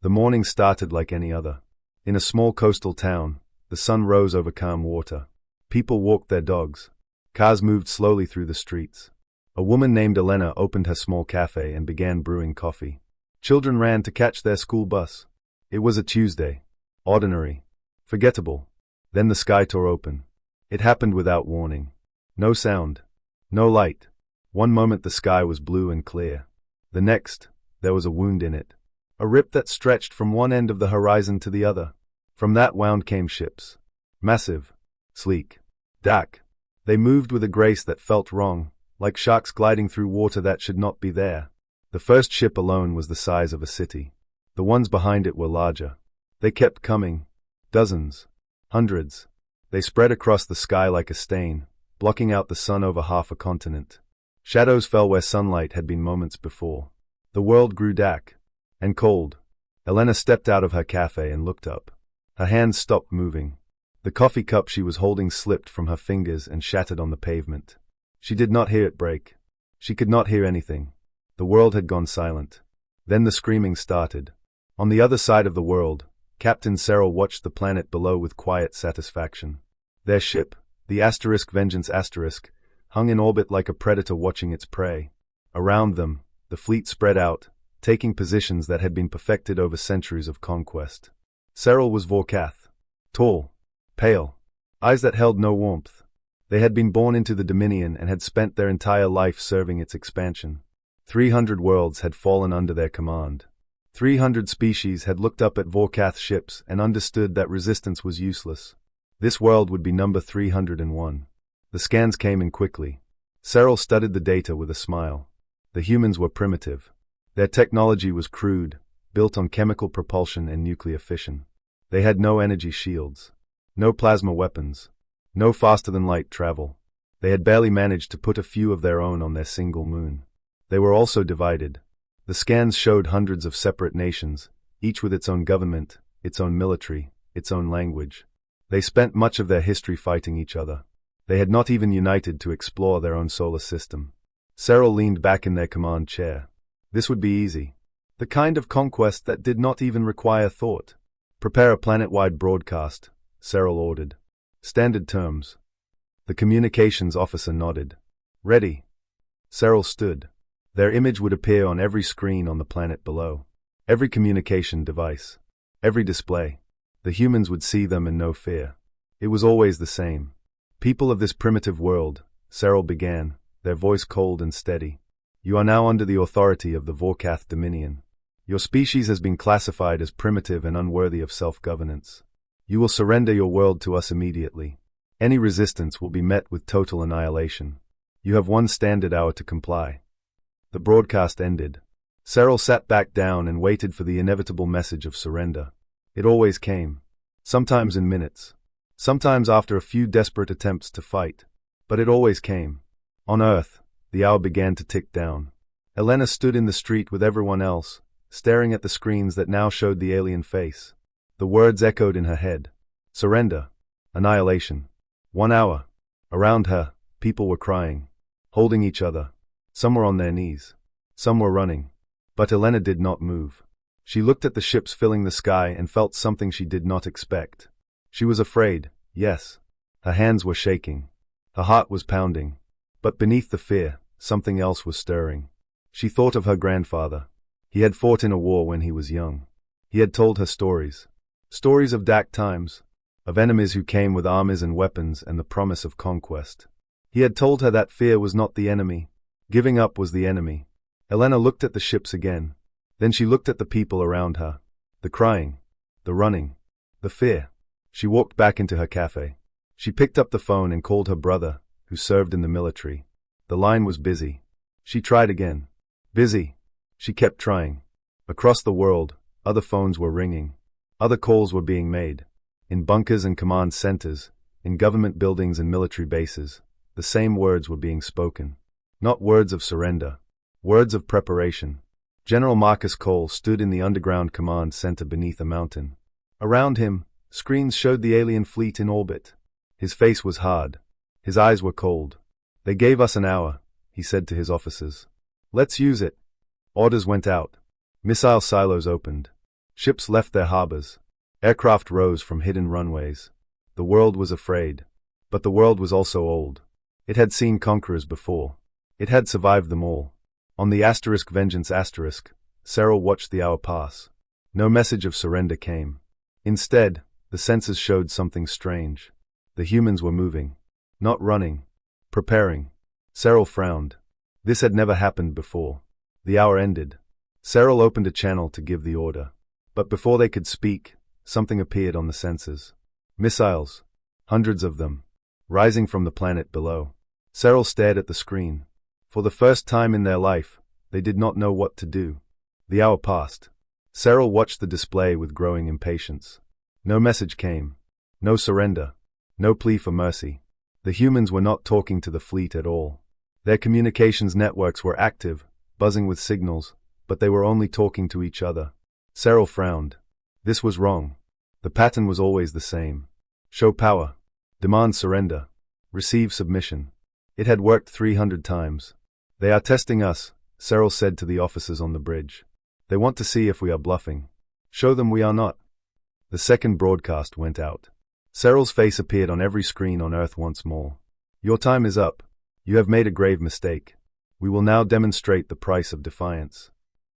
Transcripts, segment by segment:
The morning started like any other. In a small coastal town, the sun rose over calm water. People walked their dogs. Cars moved slowly through the streets. A woman named Elena opened her small cafe and began brewing coffee. Children ran to catch their school bus. It was a Tuesday. Ordinary. Forgettable. Then the sky tore open. It happened without warning. No sound. No light. One moment the sky was blue and clear. The next, there was a wound in it. A rip that stretched from one end of the horizon to the other. From that wound came ships. Massive. Sleek. Dark. They moved with a grace that felt wrong, like sharks gliding through water that should not be there. The first ship alone was the size of a city. The ones behind it were larger. They kept coming. Dozens. Hundreds. They spread across the sky like a stain, blocking out the sun over half a continent. Shadows fell where sunlight had been moments before. The world grew dark. And cold. Elena stepped out of her cafe and looked up. Her hands stopped moving. The coffee cup she was holding slipped from her fingers and shattered on the pavement. She did not hear it break. She could not hear anything. The world had gone silent. Then the screaming started. On the other side of the world, Captain Cyril watched the planet below with quiet satisfaction. Their ship, the Vengeance Asterisk, hung in orbit like a predator watching its prey. Around them, the fleet spread out, taking positions that had been perfected over centuries of conquest. Cyril was Vorkath. Tall. Pale. Eyes that held no warmth. They had been born into the Dominion and had spent their entire life serving its expansion. 300 worlds had fallen under their command. 300 species had looked up at Vorkath's ships and understood that resistance was useless. This world would be number 301. The scans came in quickly. Cyril studied the data with a smile. The humans were primitive. Their technology was crude, built on chemical propulsion and nuclear fission. They had no energy shields. No plasma weapons. No faster-than-light travel. They had barely managed to put a few of their own on their single moon. They were also divided. The scans showed hundreds of separate nations, each with its own government, its own military, its own language. They spent much of their history fighting each other. They had not even united to explore their own solar system. Cyril leaned back in their command chair. This would be easy. The kind of conquest that did not even require thought. Prepare a planet-wide broadcast, Cyril ordered. Standard terms. The communications officer nodded. Ready. Cyril stood. Their image would appear on every screen on the planet below. Every communication device. Every display. The humans would see them and no fear. It was always the same. People of this primitive world, Cyril began, their voice cold and steady. You are now under the authority of the Vorkath Dominion. Your species has been classified as primitive and unworthy of self-governance. You will surrender your world to us immediately. Any resistance will be met with total annihilation. You have 1 standard hour to comply. The broadcast ended. Cyril sat back down and waited for the inevitable message of surrender. It always came. Sometimes in minutes. Sometimes after a few desperate attempts to fight. But it always came. On Earth, the hour began to tick down. Elena stood in the street with everyone else, staring at the screens that now showed the alien face. The words echoed in her head. Surrender. Annihilation. 1 hour. Around her, people were crying. Holding each other. Some were on their knees. Some were running. But Elena did not move. She looked at the ships filling the sky and felt something she did not expect. She was afraid, yes. Her hands were shaking. Her heart was pounding. But beneath the fear, something else was stirring. She thought of her grandfather. He had fought in a war when he was young. He had told her stories. Stories of dark times. Of enemies who came with armies and weapons and the promise of conquest. He had told her that fear was not the enemy. Giving up was the enemy. Elena looked at the ships again. Then she looked at the people around her. The crying. The running. The fear. She walked back into her cafe. She picked up the phone and called her brother, who served in the military. The line was busy. She tried again. Busy. She kept trying. Across the world, other phones were ringing. Other calls were being made. In bunkers and command centers, in government buildings and military bases, the same words were being spoken. Not words of surrender. Words of preparation. General Marcus Cole stood in the underground command center beneath a mountain. Around him, screens showed the alien fleet in orbit. His face was hard. His eyes were cold. They gave us an hour, he said to his officers. Let's use it. Orders went out. Missile silos opened. Ships left their harbors. Aircraft rose from hidden runways. The world was afraid. But the world was also old. It had seen conquerors before. It had survived them all. On the Vengeance Cyril watched the hour pass. No message of surrender came. Instead, the sensors showed something strange. The humans were moving. Not running. Preparing. Cyril frowned. This had never happened before. The hour ended. Cyril opened a channel to give the order. But before they could speak, something appeared on the sensors. Missiles. Hundreds of them. Rising from the planet below. Cyril stared at the screen. For the first time in their life, they did not know what to do. The hour passed. Cyril watched the display with growing impatience. No message came. No surrender. No plea for mercy. The humans were not talking to the fleet at all. Their communications networks were active, buzzing with signals, but they were only talking to each other. Cyril frowned. This was wrong. The pattern was always the same. Show power. Demand surrender. Receive submission. It had worked 300 times. They are testing us, Cyril said to the officers on the bridge. They want to see if we are bluffing. Show them we are not. The second broadcast went out. Cyril's face appeared on every screen on Earth once more. Your time is up. You have made a grave mistake. We will now demonstrate the price of defiance.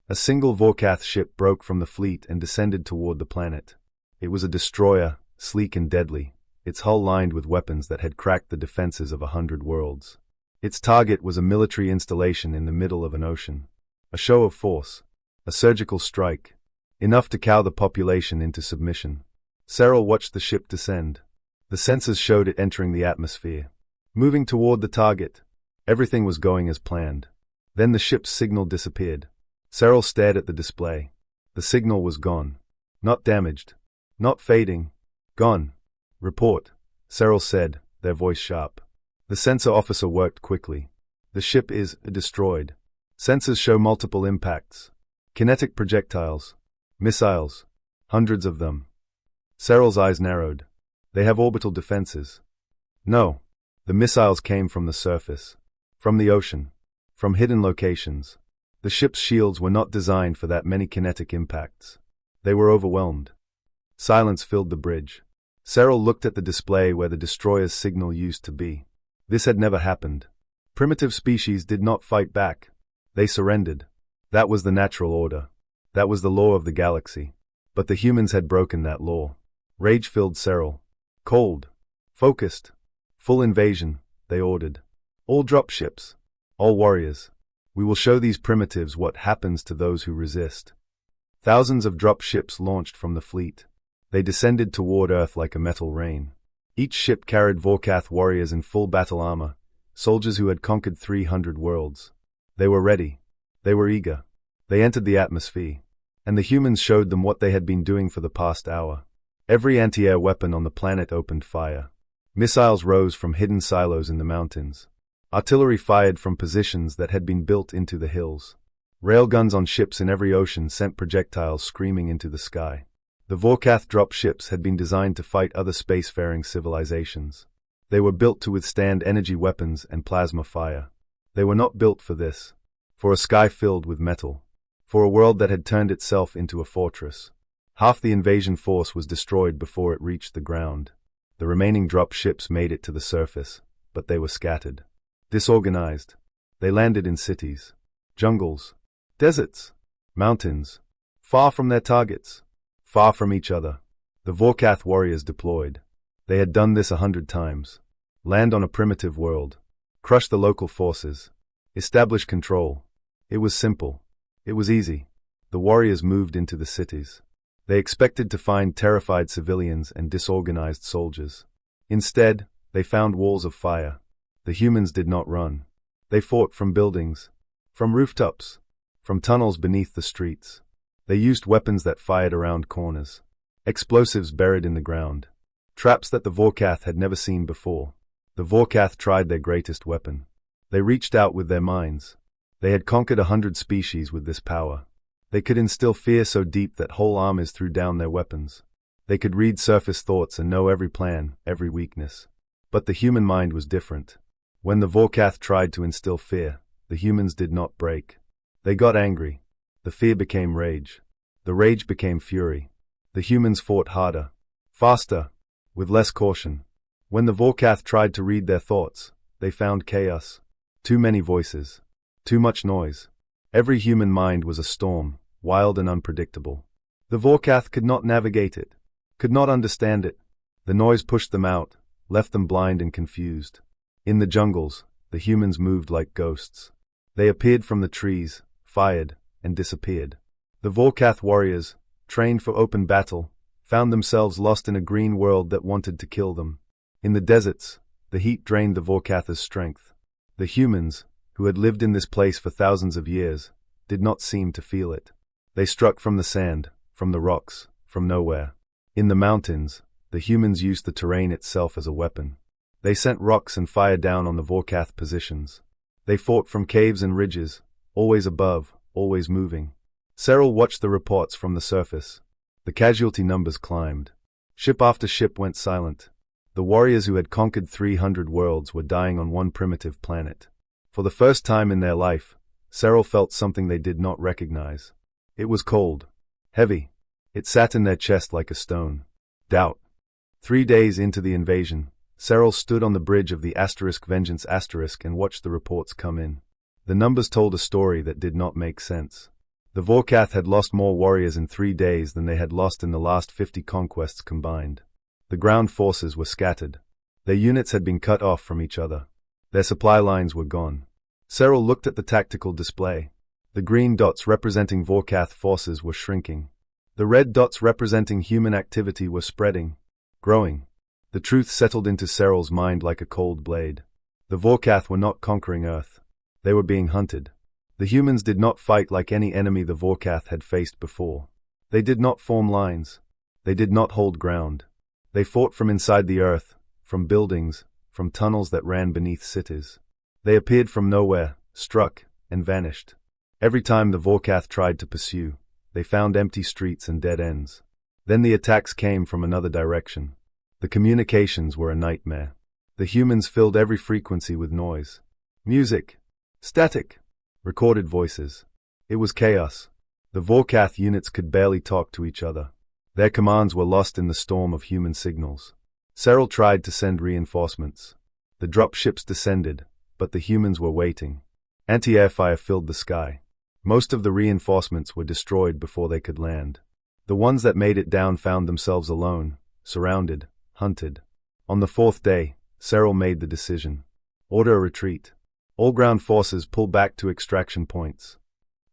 A single Vorkath ship broke from the fleet and descended toward the planet. It was a destroyer, sleek and deadly, its hull lined with weapons that had cracked the defenses of 100 worlds. Its target was a military installation in the middle of an ocean. A show of force. A surgical strike. Enough to cow the population into submission. Cyril watched the ship descend. The sensors showed it entering the atmosphere. Moving toward the target. Everything was going as planned. Then the ship's signal disappeared. Cyril stared at the display. The signal was gone. Not damaged. Not fading. Gone. Report, Cyril said, their voice sharp. The sensor officer worked quickly. The ship is destroyed. Sensors show multiple impacts. Kinetic projectiles. Missiles. Hundreds of them. Cyril's eyes narrowed. They have orbital defenses. No. The missiles came from the surface. From the ocean. From hidden locations. The ship's shields were not designed for that many kinetic impacts. They were overwhelmed. Silence filled the bridge. Cyril looked at the display where the destroyer's signal used to be. This had never happened. Primitive species did not fight back. They surrendered. That was the natural order. That was the law of the galaxy. But the humans had broken that law. Rage filled Cyril. Cold. Focused. Full invasion, they ordered. All dropships. All warriors. We will show these primitives what happens to those who resist. Thousands of dropships launched from the fleet. They descended toward Earth like a metal rain. Each ship carried Vorkath warriors in full battle armor, soldiers who had conquered 300 worlds. They were ready. They were eager. They entered the atmosphere. And the humans showed them what they had been doing for the past hour. Every anti-air weapon on the planet opened fire. Missiles rose from hidden silos in the mountains. Artillery fired from positions that had been built into the hills. Railguns on ships in every ocean sent projectiles screaming into the sky. The Vorkath drop ships had been designed to fight other spacefaring civilizations. They were built to withstand energy weapons and plasma fire. They were not built for this. For a sky filled with metal. For a world that had turned itself into a fortress. Half the invasion force was destroyed before it reached the ground. The remaining drop ships made it to the surface, but they were scattered. Disorganized. They landed in cities. Jungles. Deserts. Mountains. Far from their targets. Far from each other. The Vorkath warriors deployed. They had done this 100 times. Land on a primitive world. Crush the local forces. Establish control. It was simple. It was easy. The warriors moved into the cities. They expected to find terrified civilians and disorganized soldiers. Instead, they found walls of fire. The humans did not run. They fought from buildings. From rooftops. From tunnels beneath the streets. They used weapons that fired around corners. Explosives buried in the ground. Traps that the Vorkath had never seen before. The Vorkath tried their greatest weapon. They reached out with their minds. They had conquered 100 species with this power. They could instill fear so deep that whole armies threw down their weapons. They could read surface thoughts and know every plan, every weakness. But the human mind was different. When the Vorkath tried to instill fear, the humans did not break. They got angry. The fear became rage. The rage became fury. The humans fought harder, faster, with less caution. When the Vorkath tried to read their thoughts, they found chaos. Too many voices. Too much noise. Every human mind was a storm, wild and unpredictable. The Vorkath could not navigate it, could not understand it. The noise pushed them out, left them blind and confused. In the jungles, the humans moved like ghosts. They appeared from the trees, fired, and disappeared. The Vorkath warriors, trained for open battle, found themselves lost in a green world that wanted to kill them. In the deserts, the heat drained the Vorkath's strength. The humans, who had lived in this place for thousands of years, did not seem to feel it. They struck from the sand, from the rocks, from nowhere. In the mountains, the humans used the terrain itself as a weapon. They sent rocks and fire down on the Vorkath positions. They fought from caves and ridges, always above, always moving. Cyril watched the reports from the surface. The casualty numbers climbed. Ship after ship went silent. The warriors who had conquered 300 worlds were dying on one primitive planet. For the first time in their life, Cyril felt something they did not recognize. It was cold. Heavy. It sat in their chest like a stone. Doubt. 3 days into the invasion, Cyril stood on the bridge of the Vengeance and watched the reports come in. The numbers told a story that did not make sense. The Vorkath had lost more warriors in 3 days than they had lost in the last 50 conquests combined. The ground forces were scattered. Their units had been cut off from each other. Their supply lines were gone. Cyril looked at the tactical display. The green dots representing Vorkath forces were shrinking. The red dots representing human activity were spreading, growing. The truth settled into Cyril's mind like a cold blade. The Vorkath were not conquering Earth. They were being hunted. The humans did not fight like any enemy the Vorkath had faced before. They did not form lines. They did not hold ground. They fought from inside the earth, from buildings, from tunnels that ran beneath cities. They appeared from nowhere, struck, and vanished. Every time the Vorkath tried to pursue, they found empty streets and dead ends. Then the attacks came from another direction. The communications were a nightmare. The humans filled every frequency with noise. Music. Static. Recorded voices. It was chaos. The Vorkath units could barely talk to each other. Their commands were lost in the storm of human signals. Cyril tried to send reinforcements. The drop ships descended, but the humans were waiting. Anti-air fire filled the sky. Most of the reinforcements were destroyed before they could land. The ones that made it down found themselves alone, surrounded, hunted. On the 4th day, Cyril made the decision. Order a retreat. All ground forces pull back to extraction points.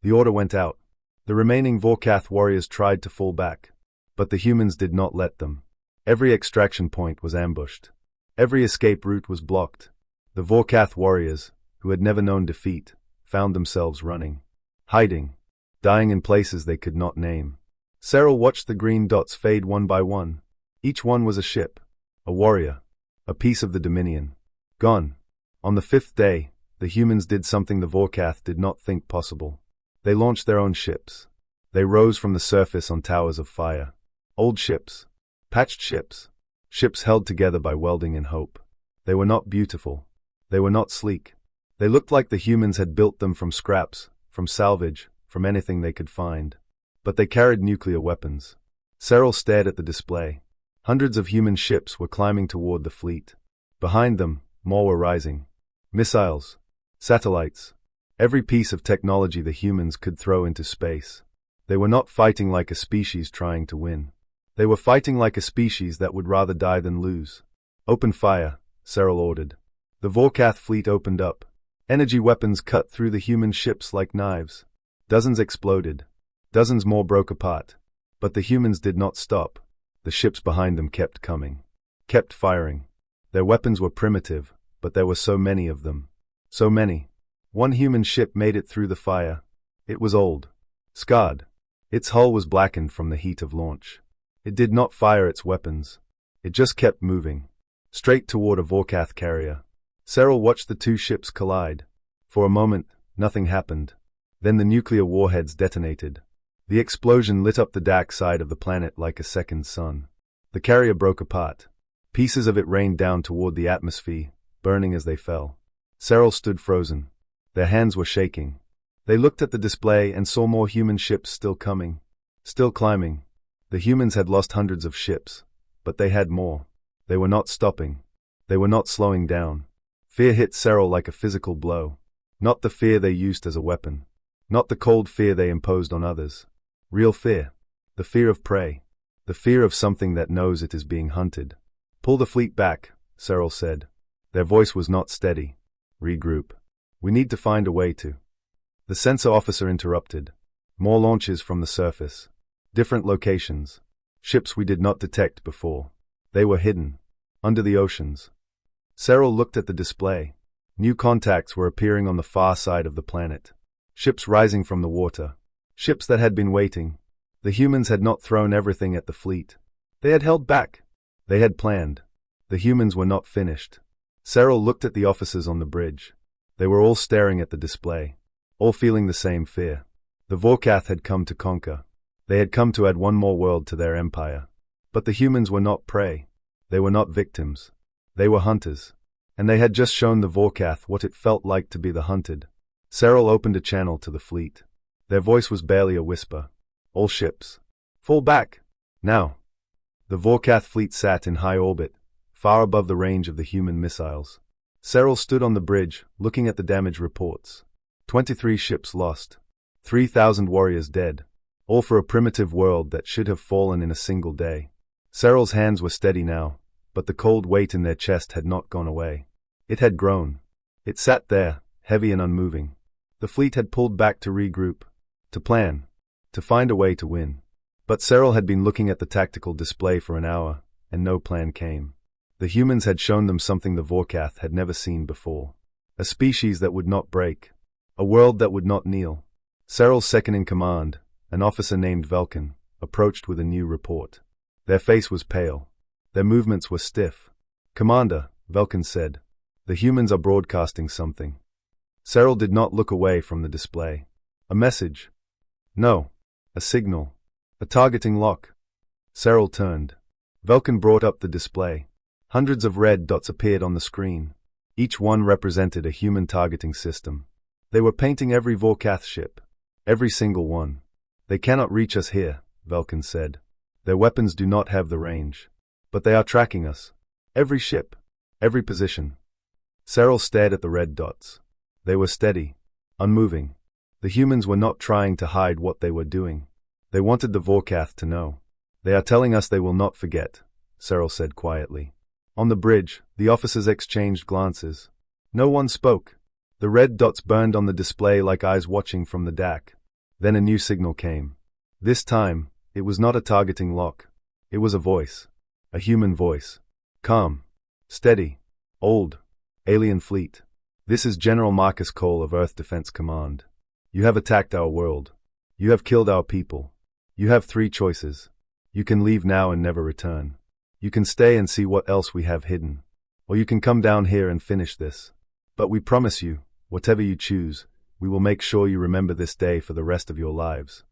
The order went out. The remaining Vorkath warriors tried to fall back, but the humans did not let them. Every extraction point was ambushed. Every escape route was blocked. The Vorkath warriors, who had never known defeat, found themselves running, hiding, dying in places they could not name. Cyril watched the green dots fade one by one. Each one was a ship, a warrior, a piece of the Dominion. Gone. On the 5th day, the humans did something the Vorkath did not think possible. They launched their own ships. They rose from the surface on towers of fire. Old ships. Patched ships. Ships held together by welding and hope. They were not beautiful. They were not sleek. They looked like the humans had built them from scraps, from salvage, from anything they could find. But they carried nuclear weapons. Cyril stared at the display. Hundreds of human ships were climbing toward the fleet. Behind them, more were rising. Missiles. Satellites. Every piece of technology the humans could throw into space. They were not fighting like a species trying to win. They were fighting like a species that would rather die than lose. Open fire, Cyril ordered. The Vorkath fleet opened up. Energy weapons cut through the human ships like knives. Dozens exploded. Dozens more broke apart. But the humans did not stop. The ships behind them kept coming. Kept firing. Their weapons were primitive, but there were so many of them. So many. One human ship made it through the fire. It was old. Scarred. Its hull was blackened from the heat of launch. It did not fire its weapons. It just kept moving. Straight toward a Vorkath carrier. Cyril watched the two ships collide. For a moment, nothing happened. Then the nuclear warheads detonated. The explosion lit up the dark side of the planet like a second sun. The carrier broke apart. Pieces of it rained down toward the atmosphere, burning as they fell. Cyril stood frozen. Their hands were shaking. They looked at the display and saw more human ships still coming. Still climbing. The humans had lost hundreds of ships, but they had more. They were not stopping. They were not slowing down. Fear hit Cyril like a physical blow. Not the fear they used as a weapon. Not the cold fear they imposed on others. Real fear. The fear of prey. The fear of something that knows it is being hunted. Pull the fleet back, Cyril said. Their voice was not steady. Regroup. We need to find a way to. The sensor officer interrupted. More launches from the surface. Different locations. Ships we did not detect before. They were hidden. Under the oceans. Cyril looked at the display. New contacts were appearing on the far side of the planet. Ships rising from the water. Ships that had been waiting. The humans had not thrown everything at the fleet. They had held back. They had planned. The humans were not finished. Cyril looked at the officers on the bridge. They were all staring at the display. All feeling the same fear. The Vorkath had come to conquer. They had come to add one more world to their empire. But the humans were not prey. They were not victims. They were hunters. And they had just shown the Vorkath what it felt like to be the hunted. Cyril opened a channel to the fleet. Their voice was barely a whisper. All ships. Fall back. Now. The Vorkath fleet sat in high orbit, far above the range of the human missiles. Cyril stood on the bridge, looking at the damage reports. 23 ships lost. 3,000 warriors dead. All for a primitive world that should have fallen in a single day. Cyril's hands were steady now, but the cold weight in their chest had not gone away. It had grown. It sat there, heavy and unmoving. The fleet had pulled back to regroup, to plan, to find a way to win. But Cyril had been looking at the tactical display for an hour, and no plan came. The humans had shown them something the Vorkath had never seen before. A species that would not break. A world that would not kneel. Cyril's second-in-command, an officer named Velkin, approached with a new report. Their face was pale. Their movements were stiff. "Commander," Velkin said, "the humans are broadcasting something." Cyril did not look away from the display. A message? No. A signal. A targeting lock. Cyril turned. Velkin brought up the display. Hundreds of red dots appeared on the screen. Each one represented a human targeting system. They were painting every Vorkath ship. Every single one. "They cannot reach us here," Velkin said. "Their weapons do not have the range. But they are tracking us. Every ship. Every position." Cyril stared at the red dots. They were steady. Unmoving. The humans were not trying to hide what they were doing. They wanted the Vorkath to know. "They are telling us they will not forget," Cyril said quietly. On the bridge, the officers exchanged glances. No one spoke. The red dots burned on the display like eyes watching from the deck. Then a new signal came. This time, it was not a targeting lock. It was a voice. A human voice. Calm. Steady. Old. Alien fleet. "This is General Marcus Cole of Earth Defense Command. You have attacked our world. You have killed our people. You have 3 choices. You can leave now and never return. You can stay and see what else we have hidden. Or you can come down here and finish this. But we promise you, whatever you choose, we will make sure you remember this day for the rest of your lives."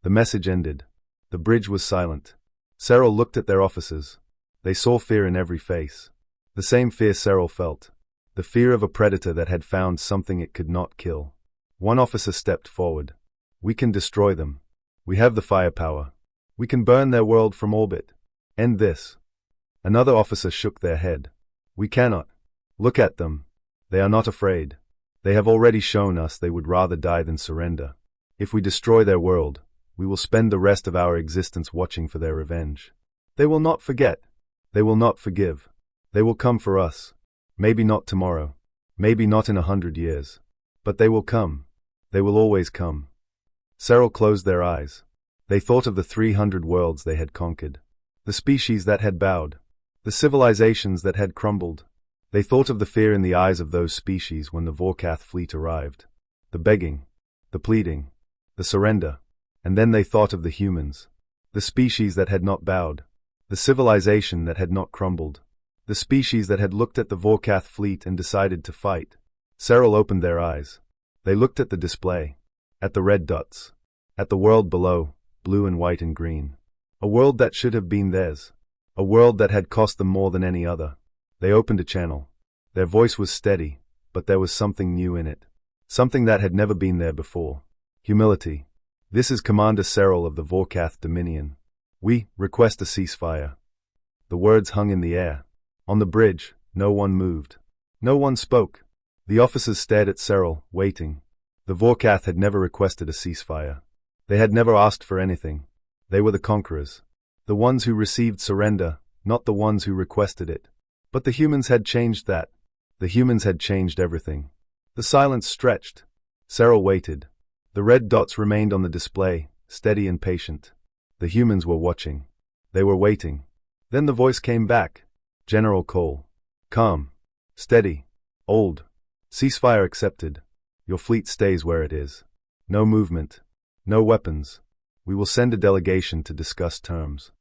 The message ended. The bridge was silent. Cyril looked at their officers. They saw fear in every face. The same fear Cyril felt. The fear of a predator that had found something it could not kill. One officer stepped forward. "We can destroy them. We have the firepower. We can burn their world from orbit. End this." Another officer shook their head. "We cannot. Look at them. They are not afraid. They have already shown us they would rather die than surrender. If we destroy their world, we will spend the rest of our existence watching for their revenge. They will not forget. They will not forgive. They will come for us. Maybe not tomorrow. Maybe not in 100 years. But they will come. They will always come." Cyril closed their eyes. They thought of the 300 worlds they had conquered. The species that had bowed. The civilizations that had crumbled. They thought of the fear in the eyes of those species when the Vorkath fleet arrived. The begging. The pleading. The surrender. And then they thought of the humans. The species that had not bowed. The civilization that had not crumbled. The species that had looked at the Vorkath fleet and decided to fight. Cyril opened their eyes. They looked at the display. At the red dots. At the world below, blue and white and green. A world that should have been theirs. A world that had cost them more than any other. They opened a channel. Their voice was steady, but there was something new in it. Something that had never been there before. Humility. This is Commander Cyril of the Vorkath Dominion. We request a ceasefire. The words hung in the air. On the bridge, no one moved. No one spoke. The officers stared at Cyril, waiting. The Vorkath had never requested a ceasefire. They had never asked for anything. They were the conquerors. The ones who received surrender, not the ones who requested it. But the humans had changed that. The humans had changed everything. The silence stretched. Cyril waited. The red dots remained on the display, steady and patient. The humans were watching. They were waiting. Then the voice came back. General Cole. Calm. Steady. Old. Ceasefire accepted. Your fleet stays where it is. No movement. No weapons. We will send a delegation to discuss terms.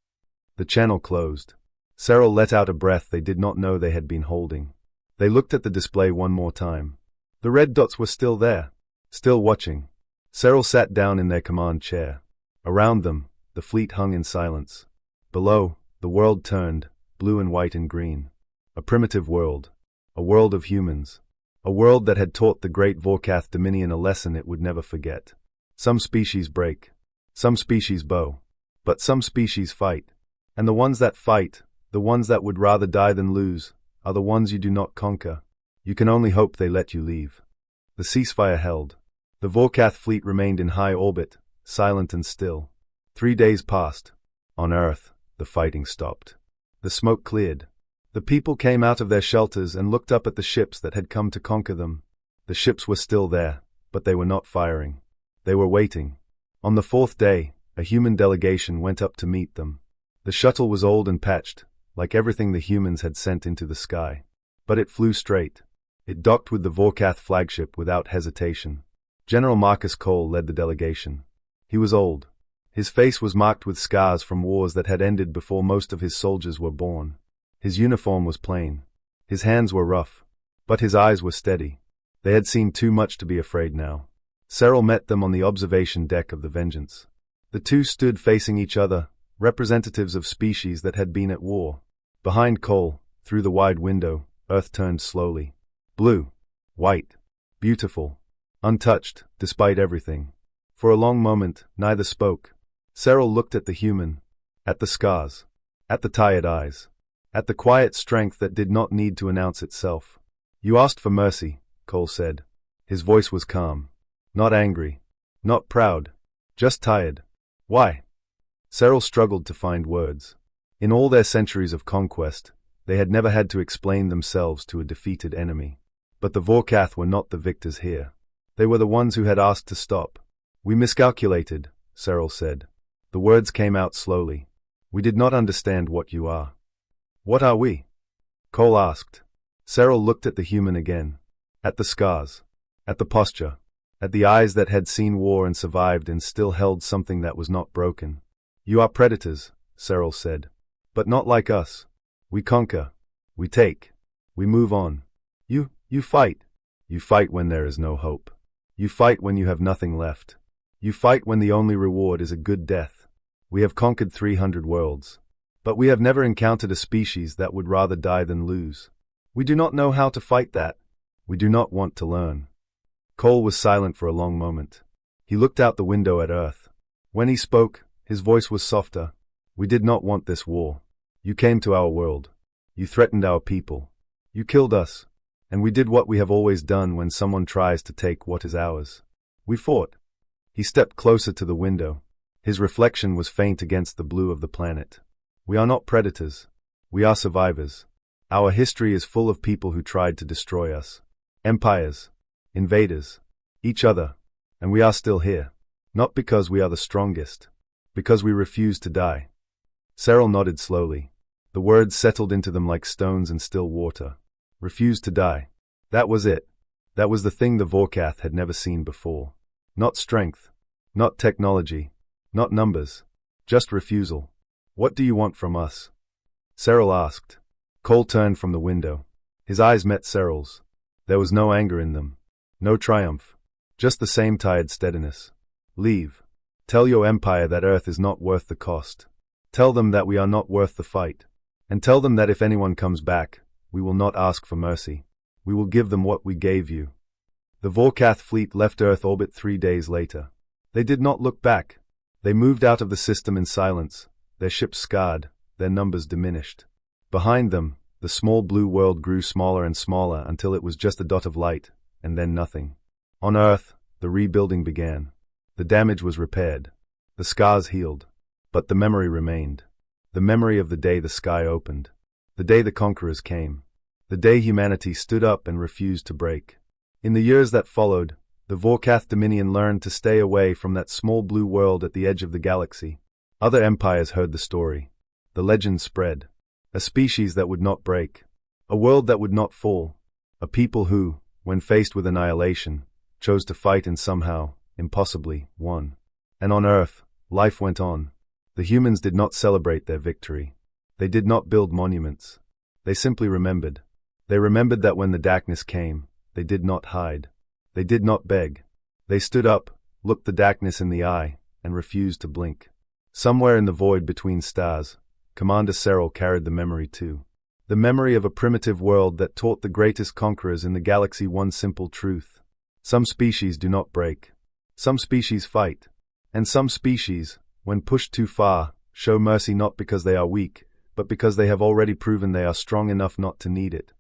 The channel closed. Cyril let out a breath they did not know they had been holding. They looked at the display one more time. The red dots were still there. Still watching. Cyril sat down in their command chair. Around them, the fleet hung in silence. Below, the world turned, blue and white and green. A primitive world. A world of humans. A world that had taught the great Vorkath Dominion a lesson it would never forget. Some species break. Some species bow. But some species fight. And the ones that fight, the ones that would rather die than lose, are the ones you do not conquer. You can only hope they let you leave. The ceasefire held. The Vorkath fleet remained in high orbit, silent and still. 3 days passed. On Earth, the fighting stopped. The smoke cleared. The people came out of their shelters and looked up at the ships that had come to conquer them. The ships were still there, but they were not firing. They were waiting. On the 4th day, a human delegation went up to meet them. The shuttle was old and patched, like everything the humans had sent into the sky. But it flew straight. It docked with the Vorkath flagship without hesitation. General Marcus Cole led the delegation. He was old. His face was marked with scars from wars that had ended before most of his soldiers were born. His uniform was plain. His hands were rough. But his eyes were steady. They had seen too much to be afraid now. Cyril met them on the observation deck of the Vengeance. The two stood facing each other, representatives of species that had been at war. Behind Cole, through the wide window, Earth turned slowly. Blue. White. Beautiful. Untouched, despite everything. For a long moment, neither spoke. Cyril looked at the human, at the scars, at the tired eyes, at the quiet strength that did not need to announce itself. You asked for mercy, Cole said. His voice was calm. Not angry. Not proud. Just tired. Why? Cyril struggled to find words. In all their centuries of conquest, they had never had to explain themselves to a defeated enemy. But the Vorkath were not the victors here. They were the ones who had asked to stop. We miscalculated, Cyril said. The words came out slowly. We did not understand what you are. What are we? Cole asked. Cyril looked at the human again. At the scars. At the posture. At the eyes that had seen war and survived and still held something that was not broken. You are predators, Cyril said. But not like us. We conquer. We take. We move on. You fight. You fight when there is no hope. You fight when you have nothing left. You fight when the only reward is a good death. We have conquered 300 worlds. But we have never encountered a species that would rather die than lose. We do not know how to fight that. We do not want to learn. Cole was silent for a long moment. He looked out the window at Earth. When he spoke, his voice was softer. We did not want this war. You came to our world. You threatened our people. You killed us. And we did what we have always done when someone tries to take what is ours. We fought. He stepped closer to the window. His reflection was faint against the blue of the planet. We are not predators. We are survivors. Our history is full of people who tried to destroy us. Empires. Invaders. Each other. And we are still here. Not because we are the strongest. Because we refuse to die. Cyril nodded slowly. The words settled into them like stones in still water. Refuse to die. That was it. That was the thing the Vorkath had never seen before. Not strength. Not technology. Not numbers. Just refusal. What do you want from us? Cyril asked. Cole turned from the window. His eyes met Cyril's. There was no anger in them. No triumph. Just the same tired steadiness. Leave. Tell your empire that Earth is not worth the cost. Tell them that we are not worth the fight. And tell them that if anyone comes back, we will not ask for mercy. We will give them what we gave you. The Vorkath fleet left Earth orbit 3 days later. They did not look back. They moved out of the system in silence, their ships scarred, their numbers diminished. Behind them, the small blue world grew smaller and smaller until it was just a dot of light, and then nothing. On Earth, the rebuilding began. The damage was repaired. The scars healed. But the memory remained. The memory of the day the sky opened. The day the conquerors came. The day humanity stood up and refused to break. In the years that followed, the Vorkath Dominion learned to stay away from that small blue world at the edge of the galaxy. Other empires heard the story. The legend spread. A species that would not break. A world that would not fall. A people who, when faced with annihilation, chose to fight and somehow, impossibly, won. And on Earth, life went on. The humans did not celebrate their victory. They did not build monuments. They simply remembered. They remembered that when the darkness came, they did not hide. They did not beg. They stood up, looked the darkness in the eye, and refused to blink. Somewhere in the void between stars, Commander Cyril carried the memory too. The memory of a primitive world that taught the greatest conquerors in the galaxy one simple truth. Some species do not break. Some species fight. And some species, when pushed too far, show mercy not because they are weak, but because they have already proven they are strong enough not to need it.